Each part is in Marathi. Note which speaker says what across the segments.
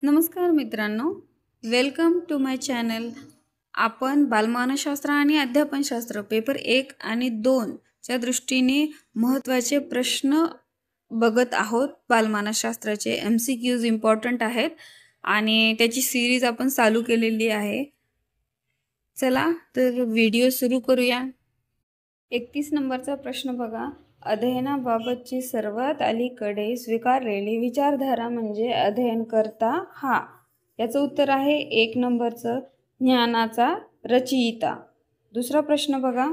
Speaker 1: नमस्कार मित्रांनो, वेलकम टू माय चॅनल। आपण बालमानसशास्त्र आणि अध्यापनशास्त्र पेपर 1 आणि 2 च्या दृष्टीने महत्त्वाचे प्रश्न बघत आहोत। बालमानसशास्त्राचे MCQs इम्पॉर्टंट आहेत आणि त्याची सीरीज आपण चालू केलेली आहे। चला तर व्हिडिओ सुरू करूया। 31 नंबरचा प्रश्न बघा, अध्ययनाबाबतची सर्वात अलीकडे स्वीकारलेली विचारधारा म्हणजे अध्ययनकर्ता हा। याचं उत्तर आहे 1 नंबरचं ज्ञानाचा रचयिता। दुसरा प्रश्न बघा,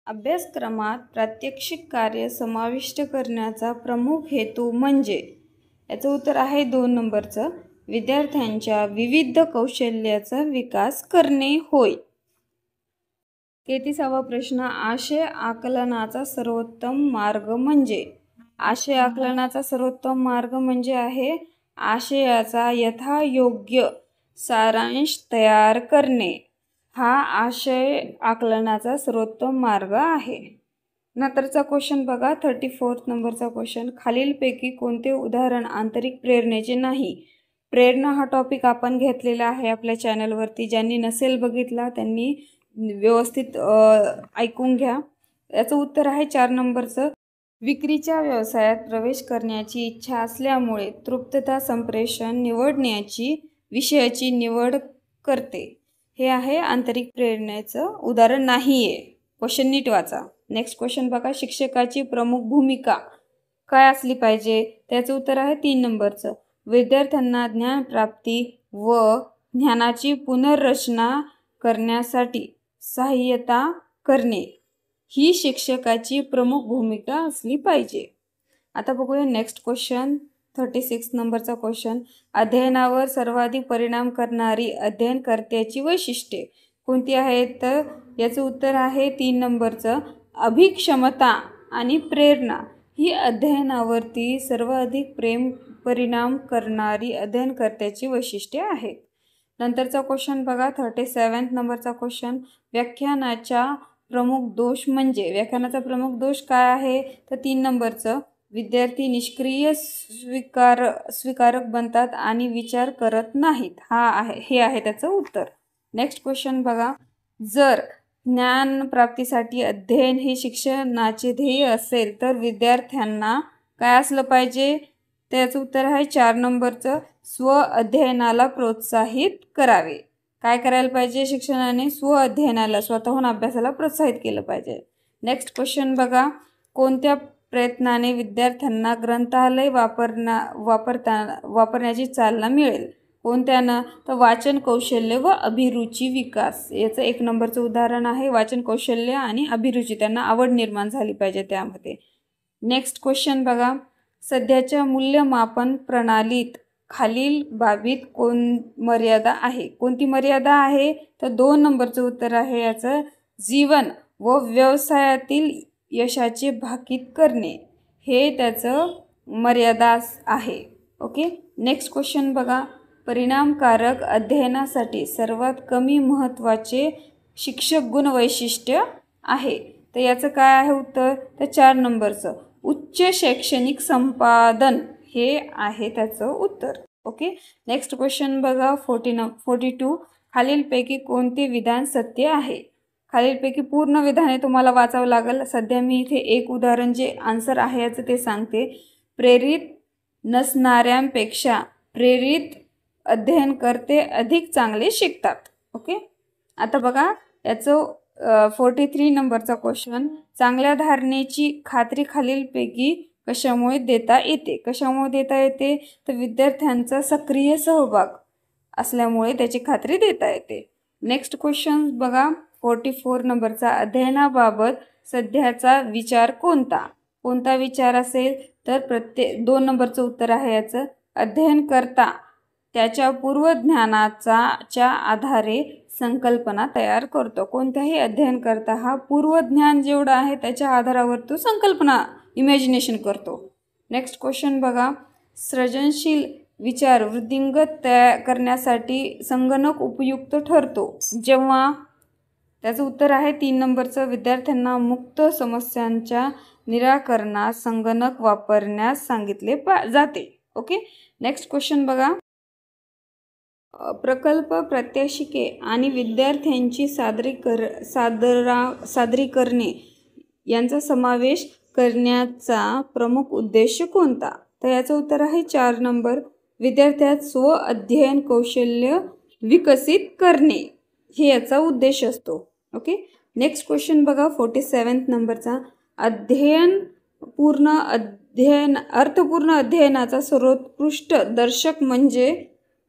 Speaker 1: अभ्यासक्रमात प्रात्यक्षिक कार्य समाविष्ट करण्याचा प्रमुख हेतू म्हणजे। याचं उत्तर आहे 2 नंबरचं विद्यार्थ्यांच्या विविध कौशल्याचा विकास करणे होय। 33वा प्रश्न, आशय आकलनाचा सर्वोत्तम मार्ग म्हणजे। आशय आकलनाचा सर्वोत्तम मार्ग म्हणजे आहे आशयाचा यथायोग्य सारांश तयार करणे। हा आशय आकलनाचा सर्वोत्तम मार्ग आहे। नंतरचा क्वेश्चन बघा, 34 नंबरचा क्वेश्चन, खालीलपैकी कोणते उदाहरण आंतरिक प्रेरणेचे नाही। प्रेरणा हा टॉपिक आपण घेतलेला आहे आपल्या चॅनलवरती। ज्यांनी नसेल बघितला त्यांनी व्यवस्थित ऐकून घ्या। याचं उत्तर आहे 4 नंबरचं, विक्रीच्या व्यवसायात प्रवेश करण्याची इच्छा असल्यामुळे तृप्तता संप्रेषण निवडण्याची विषयाची निवड करते। हे आहे आंतरिक प्रेरणेचं उदाहरण नाहीये। क्वेश्चन नीट वाचा। नेक्स्ट क्वेश्चन बघा, शिक्षकाची प्रमुख भूमिका काय असली पाहिजे। त्याचं उत्तर आहे 3 नंबरचं, विद्यार्थ्यांना ज्ञानप्राप्ती व ज्ञानाची पुनर्रचना करण्यासाठी सहाय्यता करणे ही शिक्षकाची प्रमुख भूमिका असली पाहिजे। आता बघूया नेक्स्ट क्वेश्चन, 36 नंबरचा क्वेश्चन, अध्ययनावर सर्वाधिक परिणाम करणारी अध्ययनकर्त्याची वैशिष्ट्ये कोणती आहेत। तर याचं उत्तर आहे 3 नंबरचं, अभिक्षमता आणि प्रेरणा ही अध्ययनावरती सर्वाधिक परिणाम करणारी अध्ययनकर्त्याची वैशिष्ट्ये आहेत। नंतरचा क्वेश्चन बघा, 37 नंबरचा क्वेश्चन, व्याख्यानाचा प्रमुख दोष म्हणजे। व्याख्यानाचा प्रमुख दोष काय आहे तर 3 नंबरचं, विद्यार्थी निष्क्रिय स्वीकारक बनतात आणि विचार करत नाहीत। हे आहे त्याचं उत्तर। नेक्स्ट क्वेश्चन बघा, जर ज्ञान प्राप्तीसाठी अध्ययन हे शिक्षणाचे ध्येय असेल तर विद्यार्थ्यांना काय असलं पाहिजे। त्याचं उत्तर आहे 4 नंबरचं, स्व अध्ययनाला प्रोत्साहित करावे। काय करायला पाहिजे, शिक्षणाने स्व अध्ययनाला स्वतःहून अभ्यासाला प्रोत्साहित केलं पाहिजे। नेक्स्ट क्वेश्चन बघा, कोणत्या प्रयत्नाने विद्यार्थ्यांना ग्रंथालय वापरण्याची चालना मिळेल। कोणत्यानं तर वाचन कौशल्य व अभिरुची विकास। याचं 1 नंबरचं उदाहरण आहे वाचन कौशल्य आणि अभिरुची, त्यांना आवड निर्माण झाली पाहिजे त्यामध्ये। नेक्स्ट क्वेश्चन बघा, सध्याच्या मूल्यमापन प्रणालीत खालील बाबीत मर्यादा आहे। कोणती मर्यादा आहे तर 2 नंबरचं उत्तर आहे याचं, जीवन व व्यवसायातील यशाचे भाकीत करणे हे त्याचं मर्यादा आहे। ओके, नेक्स्ट क्वेश्चन बघा, परिणामकारक अध्ययनासाठी सर्वात कमी महत्त्वाचे शिक्षक गुण वैशिष्ट्य आहे। तर याचं काय आहे उत्तर तर 4 नंबरचं, उच्च शैक्षणिक संपादन हे आहे त्याचं उत्तर। ओके, नेक्स्ट क्वेश्चन बघा, 42, खालीलपैकी कोणते विधान सत्य आहे। खालीलपैकी पूर्ण विधाने तुम्हाला वाचावं लागेल। सध्या मी इथे एक उदाहरण जे आन्सर आहे याचं ते सांगते, प्रेरित नसणाऱ्यांपेक्षा प्रेरित अध्ययनकर्ते अधिक चांगले शिकतात। ओके, आता बघा याचं 43 नंबरचा क्वेश्चन, चांगल्या धारणेची खात्री खालीलपैकी कशामुळे देता येते। कशामुळे देता येते तर विद्यार्थ्यांचा सक्रिय सहभाग असल्यामुळे त्याची खात्री देता येते। नेक्स्ट क्वेश्चन बघा, 44 नंबरचा, अध्ययनाबाबत सध्याचा विचार कोणता। कोणता विचार असेल तर 2 नंबरचं उत्तर आहे याचं, अध्ययनकर्ता त्याच्या पूर्वज्ञानाच्या आधारे संकल्पना तयार करतो। कोणताही अध्ययनकर्ता हा पूर्वज्ञान जेवढं आहे त्याच्या आधारावर तो संकल्पना इमॅजिनेशन करतो। नेक्स्ट क्वेश्चन बघा, सृजनशील विचार वृद्धिंगत करण्यासाठी संगणक उपयुक्त ठरतो जेव्हा। त्याचं उत्तर आहे 3 नंबरचं, विद्यार्थ्यांना मुक्त समस्यांच्या निराकरणात संगणक वापरण्यास सांगितले जाते। ओके, नेक्स्ट क्वेश्चन बघा, प्रकल्प प्रात्यक्षिके आणि विद्यार्थ्यांची सादरीकरणे यांचा समावेश करण्याचा प्रमुख उद्देश कोणता? तर याचं उत्तर आहे 4 नंबर, विद्यार्थ्यात स्व अध्ययन कौशल्य विकसित करणे हे याचा उद्देश असतो. ओके, नेक्स्ट क्वेश्चन बघा 47 नंबरचा. अर्थपूर्ण अध्ययनाचा सर्वोत्कृष्ट दर्शक म्हणजे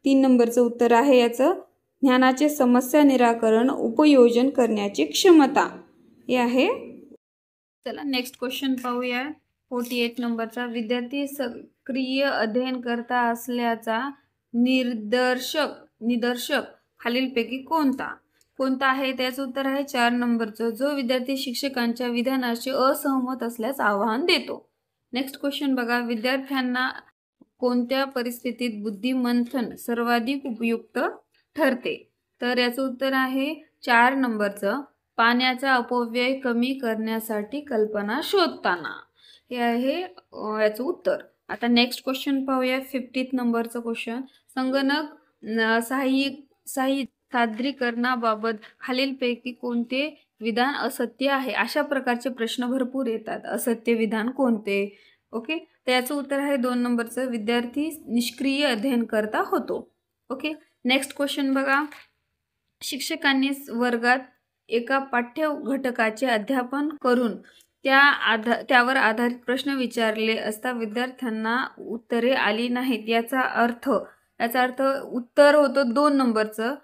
Speaker 1: 3 नंबरचं उत्तर आहे याचं ज्ञानाचे समस्या निराकरण उपयोजन करण्याची क्षमता हे आहे. चला नेक्स्ट क्वेश्चन पाहूया 48 नंबरचा. विद्यार्थी सक्रिय अध्ययन करता असल्याचा निदर्शक खालीलपैकी कोणता आहे? त्याचं उत्तर आहे 4 नंबरचं. जो विद्यार्थी शिक्षकांच्या विधानाशी असहमत असल्यास आव्हान देतो. नेक्स्ट क्वेश्चन बघा. विद्यार्थ्यांना कोणत्या परिस्थितीत बुद्धिमंथन सर्वाधिक उपयुक्त ठरते? तर याचं उत्तर आहे 4 नंबरचं. पाण्याचा अपव्यय कमी करण्यासाठी कल्पना शोधताना हे आहे याचं उत्तर. आता नेक्स्ट क्वेश्चन पाहूया 50 नंबरचं क्वेश्चन. संगणक सादरीकरणाबाबत खालीलपैकी कोणते विधान असत्य आहे? अशा प्रकारचे प्रश्न भरपूर येतात. असत्य विधान कोणते? ओके, तर याचं उत्तर आहे 2 नंबरचं. विद्यार्थी निष्क्रिय अध्ययन करता होतो. ओके, नेक्स्ट क्वेश्चन बघा. शिक्षकांनी वर्गात एका पाठ्य घटकाचे अध्यापन करून त्यावर आधारित प्रश्न विचारले असता विद्यार्थ्यांना उत्तरे आली नाहीत. याचा अर्थ उत्तर होतं 2 नंबरचं.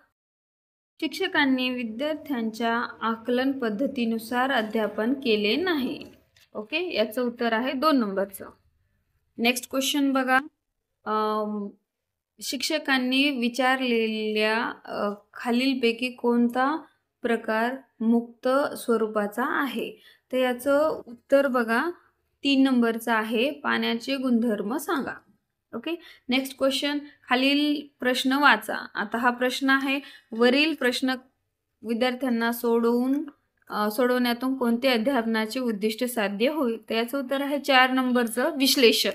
Speaker 1: शिक्षकांनी विद्यार्थ्यांच्या आकलन पद्धतीनुसार अध्यापन केले नाही. ओके, याचं उत्तर आहे 2 नंबरचं. नेक्स्ट क्वेश्चन बघा. शिक्षकांनी विचारलेल्या खालीलपैकी कोणता प्रकार मुक्त स्वरूपाचा आहे? तर याचं उत्तर बघा 3 नंबरचं आहे. पाण्याचे गुणधर्म सांगा. Okay, next question. खालील प्रश्न वाचा. आता हा प्रश्न आहे. वरील प्रश्न विद्यार्थ्यांना सोडवण्यातून कोणते अध्यापनाचे उद्दिष्ट साध्य होईल? तर याचं उत्तर आहे 4 नंबरचं विश्लेषण.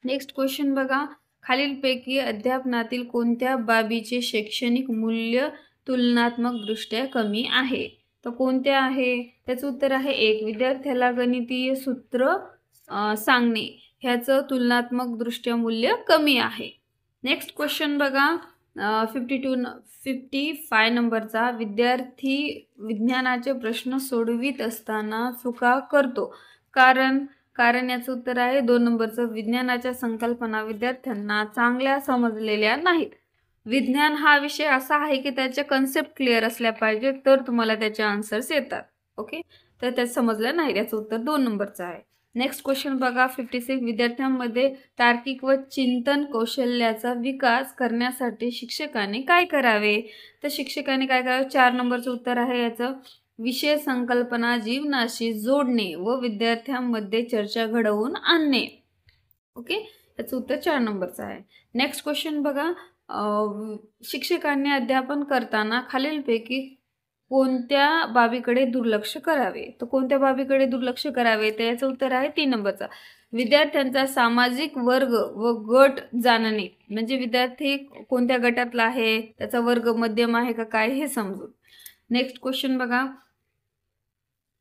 Speaker 1: नेक्स्ट क्वेश्चन बघा. खालीलपैकी अध्यापनातील कोणत्या बाबीचे शैक्षणिक मूल्य तुलनात्मक दृष्ट्या कमी आहे? तर कोणत्या आहे? त्याचं उत्तर आहे 1. विद्यार्थ्याला गणितीय सूत्र सांगणे ह्याचं तुलनात्मक दृष्ट्या मूल्य कमी आहे. नेक्स्ट क्वेश्चन बघा 55 नंबरचा. विद्यार्थी विज्ञानाचे प्रश्न सोडवित असताना चुका करतो. कारण याचं उत्तर आहे 2 नंबरचं. विज्ञानाच्या संकल्पना विद्यार्थ्यांना चांगल्या समजलेल्या नाहीत. विज्ञान हा विषय असा आहे की त्याचे कन्सेप्ट क्लिअर असल्या पाहिजे तर तुम्हाला त्याचे आन्सर्स येतात. ओके, तर त्यात समजलं नाही. याचं उत्तर 2 नंबरचं आहे. नेक्स्ट क्वेश्चन बघा 56. विद्यार्थ्यांमध्ये तार्किक व चिंतन कौशल्याचा विकास करण्यासाठी शिक्षकाने काय करावे? तर शिक्षकाने काय करावे? 4 नंबरचं उत्तर आहे याचं. विषय संकल्पना जीवनाशी जोडणे व विद्यार्थ्यांमध्ये चर्चा घडवून आणणे. ओके, याचं उत्तर 4 नंबरचं आहे. नेक्स्ट क्वेश्चन बघा. शिक्षकांनी अध्यापन करताना खालीलपैकी कोणत्या बाबीकडे दुर्लक्ष करावे? तर कोणत्या बाबीकडे दुर्लक्ष करावे? तर याचं उत्तर आहे 3 नंबरचा. विद्यार्थ्यांचा सामाजिक वर्ग व गट जाणणे, म्हणजे विद्यार्थी कोणत्या गटातला आहे, त्याचा वर्ग मध्यम आहे का काय हे समजून. नेक्स्ट क्वेश्चन बघा.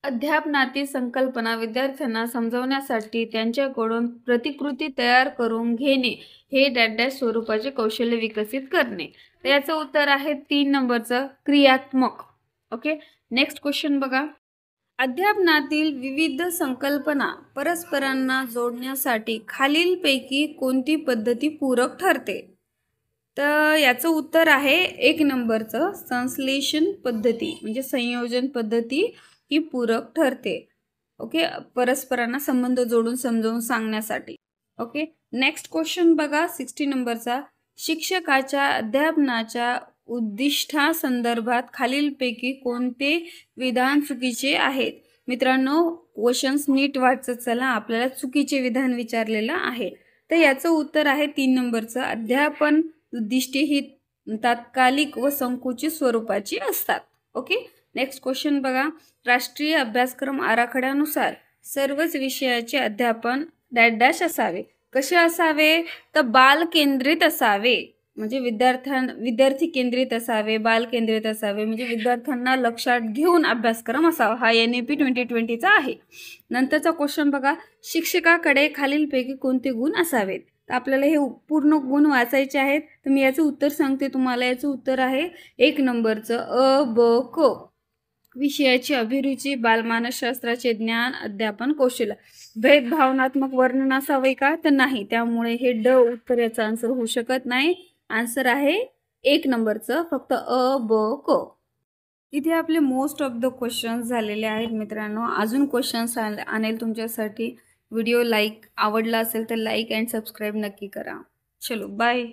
Speaker 1: अध्यापनातील संकल्पना विद्यार्थ्यांना समजवण्यासाठी त्यांच्याकडून प्रतिकृती तयार करून घेणे हे डॅश स्वरूपाचे कौशल्य विकसित करणे. तर याचं उत्तर आहे 3 नंबरचं क्रियात्मक. ओके, नेक्स्ट क्वेश्चन बघा. अध्यापनातील विविध संकल्पना परस्परांना जोडण्यासाठी खालीलपैकी कोणती पद्धती पूरक ठरते? तर याचं उत्तर आहे 1 नंबरचं संश्लेषण पद्धती, म्हणजे संयोजन पद्धती ही पूरक ठरते. ओके, परस्परांना संबंध जोडून समजावून सांगण्यासाठी. ओके, नेक्स्ट क्वेश्चन बघा 60 नंबरचा. शिक्षकाच्या अध्यापनाच्या उद्दिष्टासंदर्भात खालीलपैकी कोणते विधान चुकीचे आहेत? मित्रांनो, क्वेश्चन्स नीट वाचत चला, आपल्याला चुकीचे विधान विचारलेलं आहे. तर याचं उत्तर आहे 3 नंबरचं. अध्यापन उद्दिष्टे ही तात्कालिक व संकुचित स्वरूपाची असतात. ओके, नेक्स्ट क्वेश्चन बघा. राष्ट्रीय अभ्यासक्रम आराखड्यानुसार सर्वच विषयाचे अध्यापन डॅश असावे. कसे असावे? तर बाल केंद्रित असावे. म्हणजे विद्यार्थी केंद्रित असावे, बाल केंद्रित असावे, म्हणजे विद्यार्थ्यांना लक्षात घेऊन अभ्यासक्रम असावा. हा NEP 2020चा आहे. नंतरचा क्वेश्चन बघा, शिक्षकाकडे खालीलपैकी कोणते गुण असावेत. तर आपल्याला हे पूर्ण गुण वाचायचे आहेत. तर मी याचं उत्तर सांगते तुम्हाला. याचं उत्तर आहे 1 नंबरचं अ ब क. विषयाची अभिरुची, बालमानसशास्त्राचे ज्ञान, अध्यापन कौशल्य. भेदभावनात्मक वर्णन असावे का, तर नाही. त्यामुळे हे ड उत्तर याचा आन्सर होऊ शकत नाही. आन्सर आहे 1 नंबरचं फक्त अ ब क. इथे आपले मोस्ट ऑफ द क्वेश्चन्स झालेले आहेत मित्रांनो. अजून क्वेश्चन्स आणेल तुमच्यासाठी. व्हिडिओ आवडला असेल तर लाईक अँड सबस्क्राईब नक्की करा. चलो बाय.